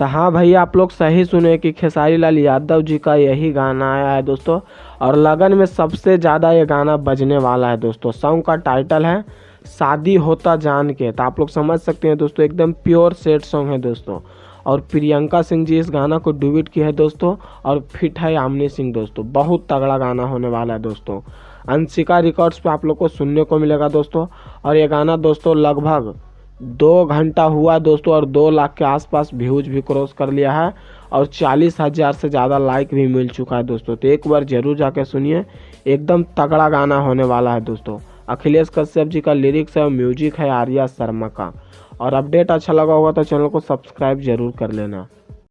हाँ भैया, आप लोग सही सुने कि खेसारी लाल यादव जी का यही गाना आया है दोस्तों। और लगन में सबसे ज़्यादा ये गाना बजने वाला है दोस्तों। सॉन्ग का टाइटल है शादी होता जान के। तो आप लोग समझ सकते हैं दोस्तों, एकदम प्योर सेट सॉन्ग है दोस्तों। और प्रियंका सिंह जी इस गाना को डुएट की है दोस्तों। और फिट है यामिनी सिंह दोस्तों। बहुत तगड़ा गाना होने वाला है दोस्तों। अंशिका रिकॉर्ड्स पे आप लोग को सुनने को मिलेगा दोस्तों। और ये गाना दोस्तों लगभग 2 घंटा हुआ दोस्तों, और 2 लाख के आसपास व्यूज भी क्रॉस कर लिया है। और 40,000 से ज़्यादा लाइक भी मिल चुका है दोस्तों। तो एक बार जरूर जाके सुनिए, एकदम तगड़ा गाना होने वाला है दोस्तों। अखिलेश कश्यप जी का लिरिक्स है और म्यूजिक है आर्या शर्मा का। और अपडेट अच्छा लगा होगा तो चैनल को सब्सक्राइब जरूर कर लेना।